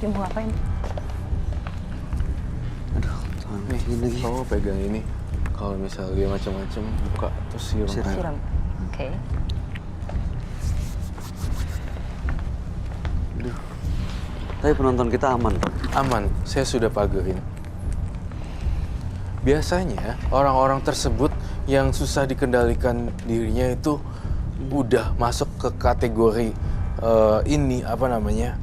Dia mau ngapain? Aduh, tangan begini lagi. Kamu pegang ini. Kalau misalnya dia macam-macam, buka terus siram. Siram. Oke. Aduh. Tapi penonton kita aman. Aman, saya sudah pagerin. Biasanya orang-orang tersebut yang susah dikendalikan dirinya itu udah masuk ke kategori ini apa namanya?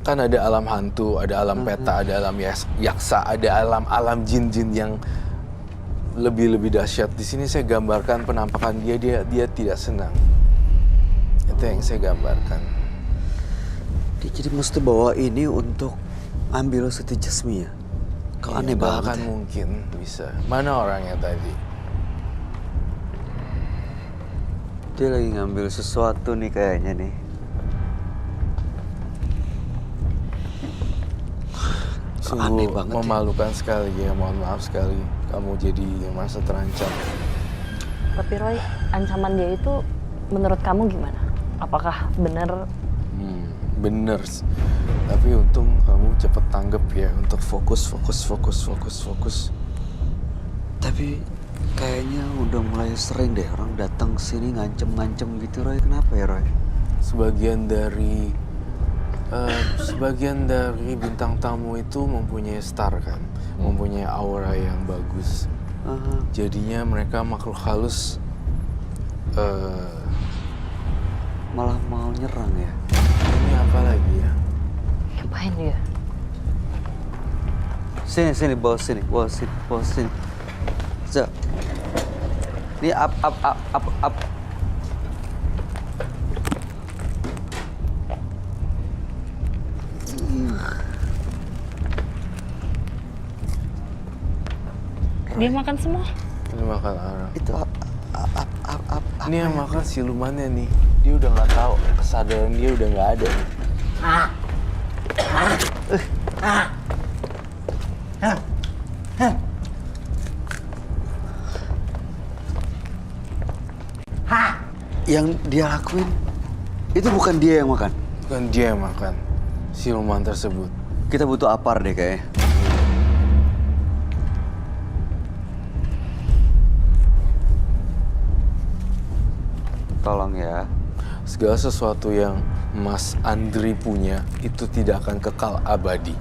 Kan ada alam hantu, ada alam peta, ada alam yaksa, ada alam jin-jin yang lebih dahsyat. Di sini saya gambarkan penampakan dia tidak senang. Itu yang saya gambarkan. Dia jadi mesti bawa ini untuk ambil Siti Jasmi ya? Kok Iya, aneh banget bahkan ya? mungkin bisa. Mana orangnya tadi? Dia lagi ngambil sesuatu nih kayaknya nih. Kok aneh Sungguh banget ya? memalukan sekali ya, mohon maaf sekali. Kamu jadi merasa terancam. Tapi Roy, ancaman dia itu menurut kamu gimana? Apakah benar? Bener. Tapi untung kamu cepet tanggap ya untuk fokus. Tapi kayaknya udah mulai sering deh orang datang sini ngancem-ngancem gitu, Roy. Kenapa ya, Roy? Sebagian dari bintang tamu itu mempunyai star kan, mempunyai aura yang bagus. Jadinya mereka makhluk halus Malah mau nyerang ya? ini apa lagi ya? Ngapain dia? Sini, bawa sini. So. Ini up. Dia makan semua? Ini makan arah. Itu up. Ini yang makan silumannya nih. Dia udah nggak tahu, kesadaran dia udah nggak ada nih. Yang dia lakuin, itu bukan dia yang makan. Bukan dia yang makan, siluman tersebut. Kita butuh apar deh kayaknya. Tolong ya. Segala sesuatu yang Mas Andri punya itu tidak akan kekal abadi.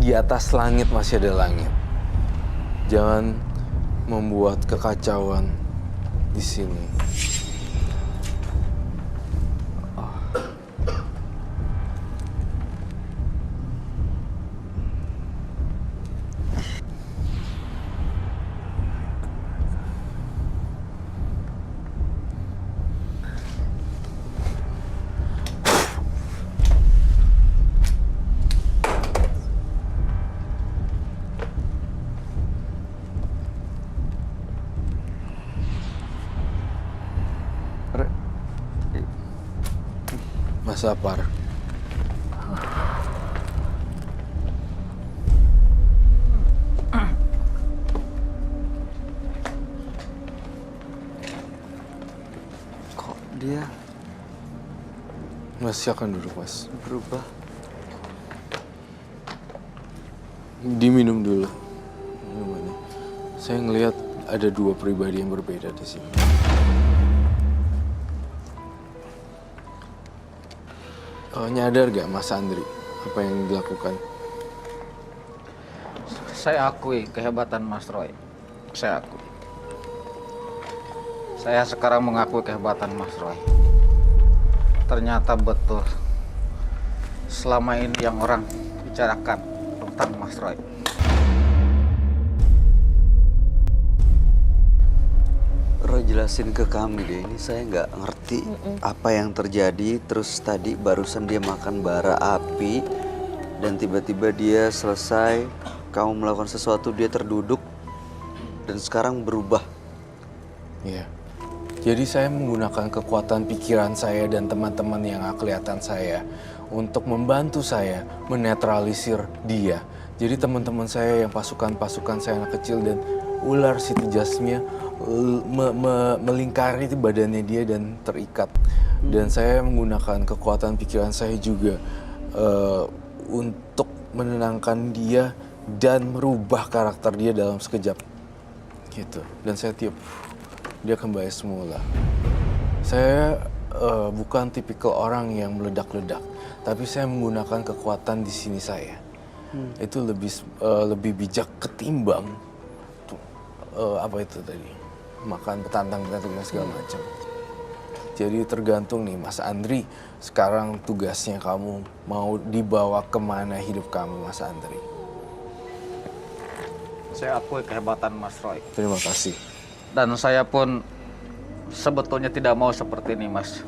Di atas langit masih ada langit. Jangan membuat kekacauan di sini. Mas Apar. Kok dia Mas silakan duduk, Mas. berubah? Diminum dulu minumannya. Saya ngelihat ada dua pribadi yang berbeda di sini. Nyadar gak Mas Andri apa yang dilakukan? Saya akui kehebatan Mas Roy. Saya akui. Saya sekarang mengakui kehebatan Mas Roy. Ternyata betul. Selama ini yang orang bicarakan tentang Mas Roy. Roy jelasin ke kami deh, ini saya nggak ngerti apa yang terjadi. Terus tadi barusan dia makan bara api dan tiba-tiba dia selesai, kamu melakukan sesuatu, dia terduduk dan sekarang berubah. Iya. Jadi saya menggunakan kekuatan pikiran saya dan teman-teman yang kelihatan saya untuk membantu saya menetralisir dia. Jadi teman-teman saya yang pasukan-pasukan saya anak kecil dan ular Siti Jasmia melingkari badannya dia dan terikat. Dan saya menggunakan kekuatan pikiran saya juga untuk menenangkan dia dan merubah karakter dia dalam sekejap gitu. Dan saya tiup, dia kembali semula. Saya bukan tipikal orang yang meledak-ledak, tapi saya menggunakan kekuatan di sini saya. Itu lebih bijak ketimbang apa itu tadi, makan petantang dan segala macam. Jadi tergantung nih Mas Andri, sekarang tugasnya kamu mau dibawa kemana hidup kamu Mas Andri. Saya akui kehebatan Mas Roy. Terima kasih. Dan saya pun sebetulnya tidak mau seperti ini, Mas.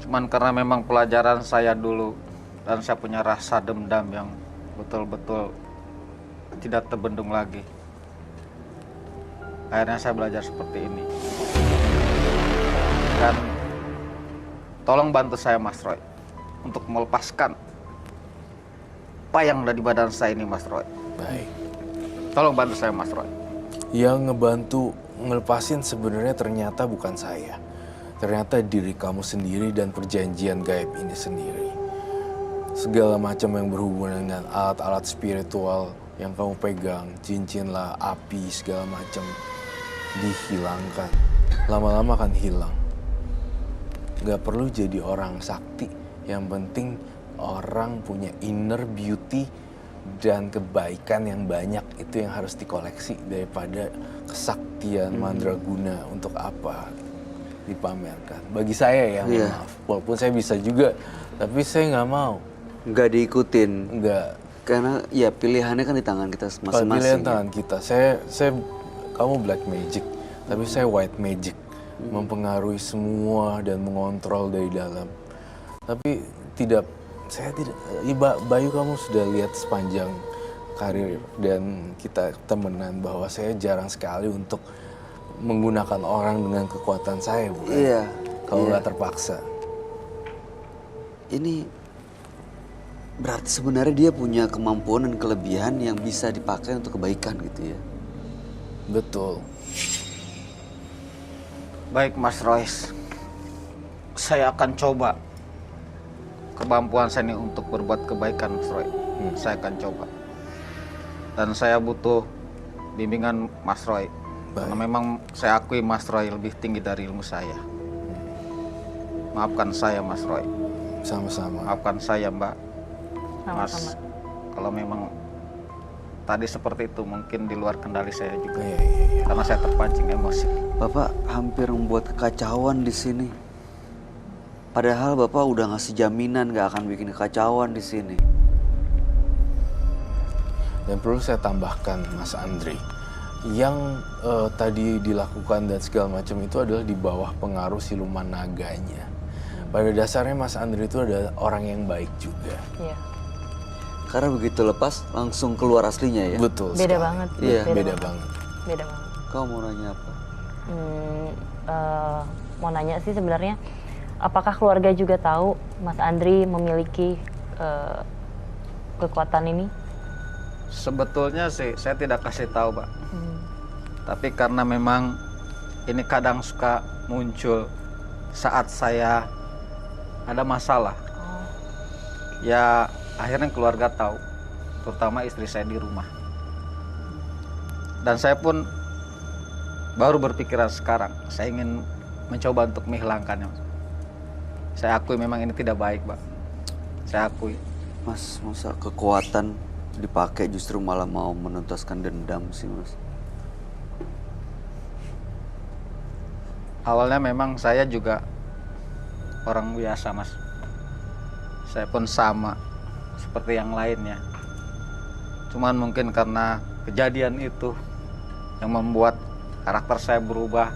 Cuman karena memang pelajaran saya dulu dan saya punya rasa dendam yang betul-betul tidak terbendung lagi. Akhirnya saya belajar seperti ini. Dan tolong bantu saya, Mas Roy, untuk melepaskan apa yang ada di badan saya ini, Mas Roy. Baik. Tolong bantu saya, Mas Roy. Yang ngebantu ngelepasin sebenarnya ternyata bukan saya. Ternyata diri kamu sendiri dan perjanjian gaib ini sendiri. Segala macam yang berhubungan dengan alat-alat spiritual yang kamu pegang, cincin lah, api, segala macam, dihilangkan. Lama-lama akan hilang. Gak perlu jadi orang sakti, yang penting orang punya inner beauty dan kebaikan yang banyak, itu yang harus dikoleksi daripada kesaktian mandraguna. Untuk apa dipamerkan? Bagi saya ya, maaf, walaupun saya bisa juga, tapi saya nggak mau. Nggak diikutin. Nggak. Karena ya pilihannya kan di tangan kita masing-masing. Pilihan tangan kita. Kamu black magic, tapi saya white magic. Mempengaruhi semua dan mengontrol dari dalam. Tapi saya tidak, Bayu kamu sudah lihat sepanjang karir dan kita temenan bahwa saya jarang sekali untuk menggunakan orang dengan kekuatan saya, bukan? Iya. Kalau nggak terpaksa. Ini berarti sebenarnya dia punya kemampuan dan kelebihan yang bisa dipakai untuk kebaikan gitu ya. Betul. Baik, Mas Royce. Saya akan coba kemampuan saya ini untuk berbuat kebaikan, Mas Roy. Saya akan coba. Dan saya butuh bimbingan Mas Roy. Karena memang saya akui Mas Roy lebih tinggi dari ilmu saya. Maafkan saya, Mas Roy. Sama-sama. Maafkan saya, Mbak. Mas, Sama-sama. kalau memang tadi seperti itu mungkin di luar kendali saya juga. Iya. Karena saya terpancing emosi. Bapak hampir membuat kekacauan di sini. Padahal Bapak udah ngasih jaminan gak akan bikin kekacauan di sini. Dan perlu saya tambahkan, Mas Andri, yang tadi dilakukan dan segala macam itu adalah di bawah pengaruh siluman naganya. Pada dasarnya Mas Andri itu adalah orang yang baik juga. Iya. Karena begitu lepas langsung keluar aslinya ya. Betul. Beda sekali. banget. Iya. Beda banget. Beda banget. Kau mau nanya apa? Mau nanya sih sebenarnya, apakah keluarga juga tahu Mas Andri memiliki kekuatan ini? Sebetulnya sih saya tidak kasih tahu, Pak. Tapi karena memang ini kadang suka muncul saat saya ada masalah. Ya akhirnya keluarga tahu, terutama istri saya di rumah. Dan saya pun baru berpikiran sekarang, saya ingin mencoba untuk menghilangkannya. Saya akui memang ini tidak baik, Pak. Saya akui. Mas, masa kekuatan dipakai justru malah mau menuntaskan dendam sih, Mas? Awalnya memang saya juga orang biasa, Mas. Saya pun sama seperti yang lainnya. Cuman mungkin karena kejadian itu yang membuat karakter saya berubah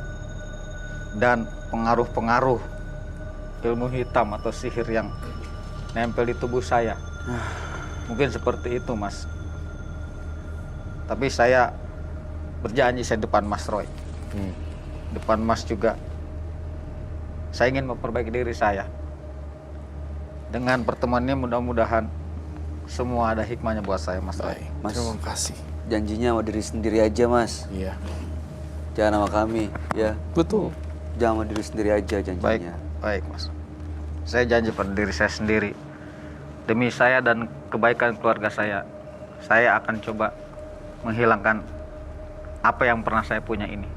dan pengaruh-pengaruh ilmu hitam atau sihir yang nempel di tubuh saya. Mungkin seperti itu, Mas. Tapi saya berjanji saya depan Mas Roy. Depan Mas juga. Saya ingin memperbaiki diri saya. Dengan pertemuan ini mudah-mudahan semua ada hikmahnya buat saya, Mas Roy. Baik. Mas. Terima kasih. Janjinya sama diri sendiri aja, Mas. Iya. Jangan sama kami, ya. Betul. Jangan sama diri sendiri aja janjinya. Baik, Mas. Saya janji pada diri saya sendiri demi saya dan kebaikan keluarga saya akan coba menghilangkan apa yang pernah saya punya ini.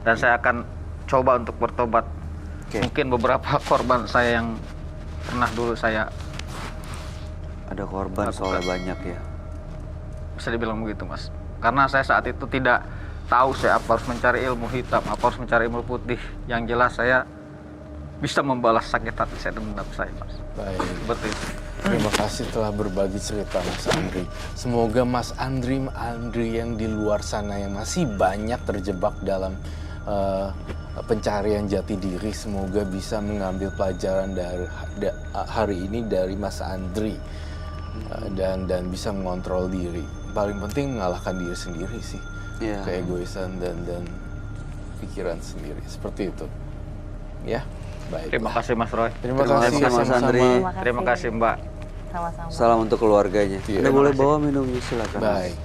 Dan saya akan coba untuk bertobat. Mungkin beberapa korban saya yang pernah dulu saya Ada korban soalnya banyak ya. bisa dibilang begitu, Mas. Karena saya saat itu tidak tahu saya apa harus mencari ilmu hitam, apa harus mencari ilmu putih. Yang jelas saya bisa membalas sakit hati saya dan dendam saya, Mas. Baik. Seperti itu. Terima kasih telah berbagi cerita Mas Andri. Semoga Mas Andri yang di luar sana yang masih banyak terjebak dalam pencarian jati diri, semoga bisa mengambil pelajaran dari hari ini dari Mas Andri dan bisa mengontrol diri. Paling penting mengalahkan diri sendiri sih, keegoisan dan pikiran sendiri seperti itu. Ya, baik. Terima kasih Mas Roy. Terima kasih Mas Andri. Terima kasih Mbak. Sama-sama. Salam untuk keluarganya. Iya. Anda boleh bawa minumnya, silakan. Baik.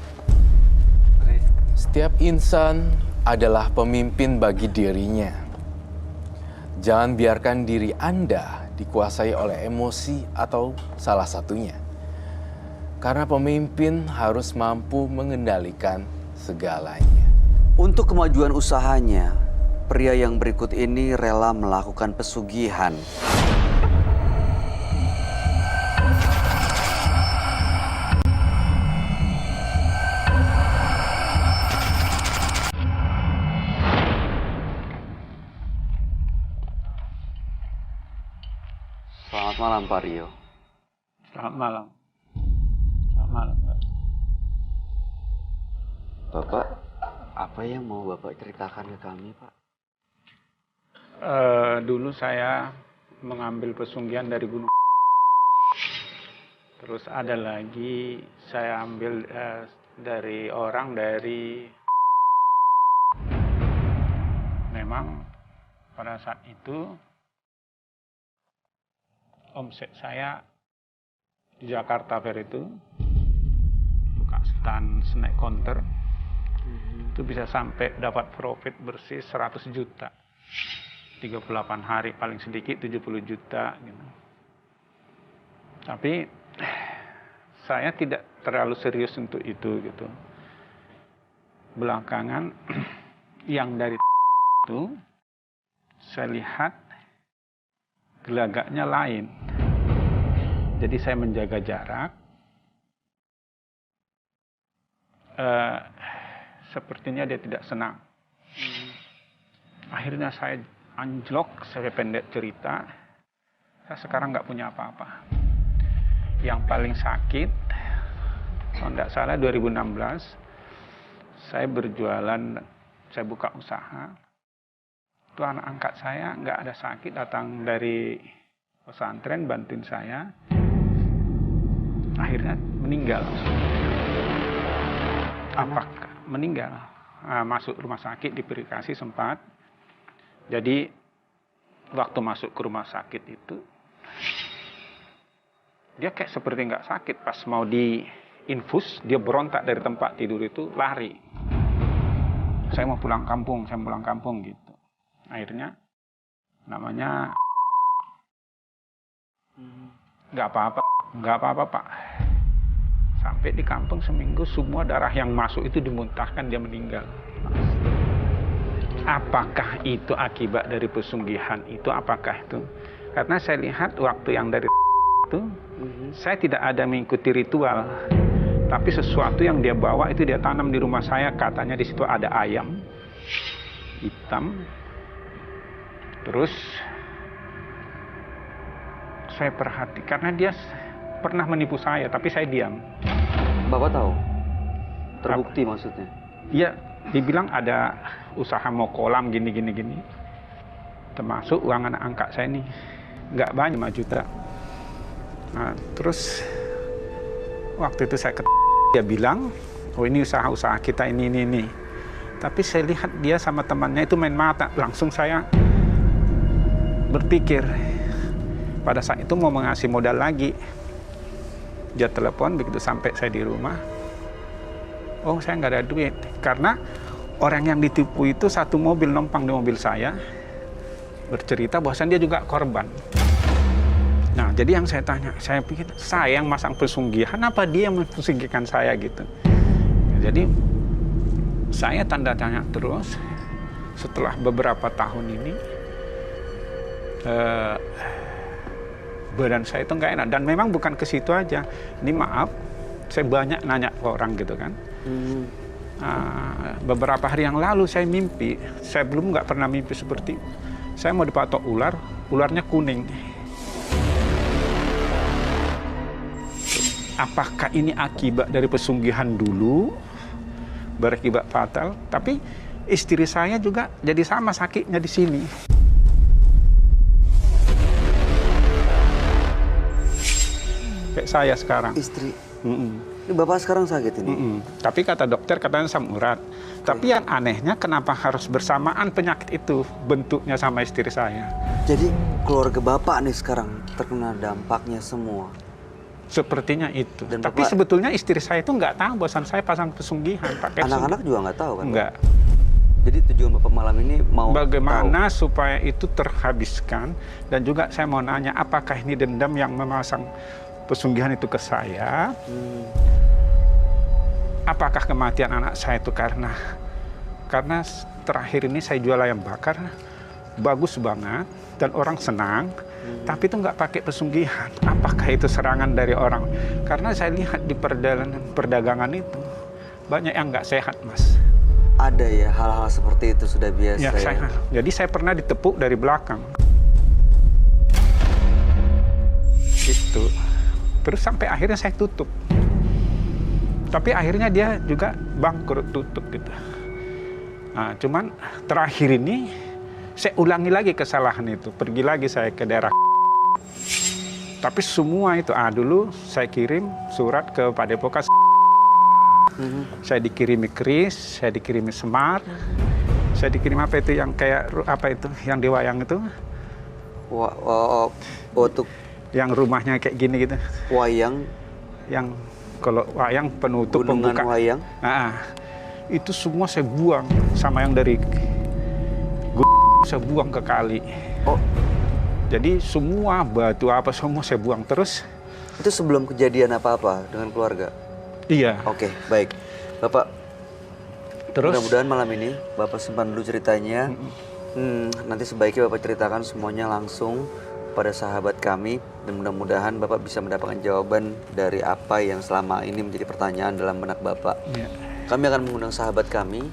Setiap insan adalah pemimpin bagi dirinya. Jangan biarkan diri Anda dikuasai oleh emosi atau salah satunya. Karena pemimpin harus mampu mengendalikan segalanya. Untuk kemajuan usahanya, pria yang berikut ini rela melakukan pesugihan. Selamat malam, Pak Rio. Selamat malam. Selamat malam, Pak. Bapak, apa yang mau Bapak ceritakan ke kami, Pak? Dulu saya mengambil pesugihan dari gunung. Terus ada lagi saya ambil dari memang pada saat itu omset saya di Jakarta Fair itu buka stand snack counter itu bisa sampai dapat profit bersih 100 juta 38 hari, paling sedikit 70 juta gitu. Tapi saya tidak terlalu serius untuk itu gitu. Belakangan yang dari itu saya lihat gelagaknya lain. Jadi saya menjaga jarak. Sepertinya dia tidak senang. Akhirnya saya anjlok, saya pendek cerita. Saya sekarang nggak punya apa-apa. Yang paling sakit, kalau tidak salah 2016, saya berjualan, saya buka usaha. Itu anak angkat saya nggak ada sakit, datang dari pesantren bantuin saya. Akhirnya meninggal. Apakah meninggal? Masuk rumah sakit, diperifikasi sempat. Jadi waktu masuk ke rumah sakit itu dia kayak seperti nggak sakit. Pas mau diinfus, dia berontak dari tempat tidur itu, lari. Saya mau pulang kampung gitu. Akhirnya namanya nggak apa-apa Pak. Sampai di kampung seminggu semua darah yang masuk itu dimuntahkan, dia meninggal. Apakah itu akibat dari pesugihan itu? Apakah itu? Karena saya lihat waktu yang dari itu, saya tidak ada mengikuti ritual. Tapi sesuatu yang dia bawa itu dia tanam di rumah saya. Katanya di situ ada ayam hitam. Terus saya perhati karena dia pernah menipu saya, tapi saya diam. Bapak tahu? Terbukti maksudnya? Iya, dibilang ada usaha mau kolam gini. Termasuk uang anak angkat saya ini. Nggak banyak, 5 juta. Nah, terus waktu itu saya dia bilang, oh ini usaha kita ini. Tapi saya lihat dia sama temannya itu main mata. Langsung saya berpikir, pada saat itu mau mengasih modal lagi. Dia telepon, begitu sampai saya di rumah, oh saya nggak ada duit. Karena orang yang ditipu itu satu mobil, numpang di mobil saya, bercerita bahwasan dia juga korban. Nah, jadi yang saya tanya, saya pikir saya yang masang pesugihan apa dia yang mempesugikan saya gitu. Jadi saya tanda tanya terus. Setelah beberapa tahun ini, badan saya itu nggak enak. Dan memang bukan ke situ aja. Ini maaf, saya banyak nanya ke orang gitu kan. Beberapa hari yang lalu saya mimpi, saya belum nggak pernah mimpi seperti saya mau dipatok ular, ularnya kuning. Apakah ini akibat dari pesugihan dulu, berakibat fatal? Tapi istri saya juga jadi sama sakitnya di sini. Kayak saya sekarang. Istri. Ini bapak sekarang sakit ini. Tapi kata dokter katanya asam urat. Tapi yang anehnya kenapa harus bersamaan penyakit itu bentuknya sama istri saya? Jadi keluarga bapak nih sekarang terkena dampaknya semua. Sepertinya itu. Dan tapi Bapak- sebetulnya istri saya itu nggak tahu bahwasan saya pasang pesugihan. Pakai Anak-anak juga nggak tahu kan? Pak? Nggak. Jadi tujuan bapak malam ini mau Bagaimana tahu. supaya itu terhabiskan, dan juga saya mau nanya apakah ini dendam yang memasang pesugihan itu ke saya? Apakah kematian anak saya itu karena terakhir ini saya jual ayam bakar bagus banget dan orang senang, tapi itu nggak pakai pesugihan. Apakah itu serangan dari orang? Karena saya lihat di perdagangan itu banyak yang nggak sehat, Mas. Ada ya hal-hal seperti itu sudah biasa Ya, ya. jadi saya pernah ditepuk dari belakang. Itu. Terus sampai akhirnya saya tutup. Tapi akhirnya dia juga bangkrut, tutup gitu. Nah, cuman terakhir ini saya ulangi lagi kesalahan itu. Pergi lagi saya ke daerah. Tapi semua itu, dulu saya kirim surat ke Padepokan. Saya dikirimi keris, saya dikirimi semar, saya dikirim apa itu yang kayak apa itu, yang di wayang itu, Untuk yang rumahnya kayak gini gitu, wayang, yang kalau wayang penutup gunungan pembuka. wayang. Itu semua saya buang, sama yang dari saya buang ke kali. Oh, Jadi semua batu apa semua saya buang terus. itu sebelum kejadian apa-apa dengan keluarga? Iya. Oke, baik. Bapak, Terus mudah-mudahan malam ini Bapak simpan dulu ceritanya. Nanti sebaiknya Bapak ceritakan semuanya langsung pada sahabat kami. Dan mudah-mudahan Bapak bisa mendapatkan jawaban dari apa yang selama ini menjadi pertanyaan dalam benak Bapak. Iya. Kami akan mengundang sahabat kami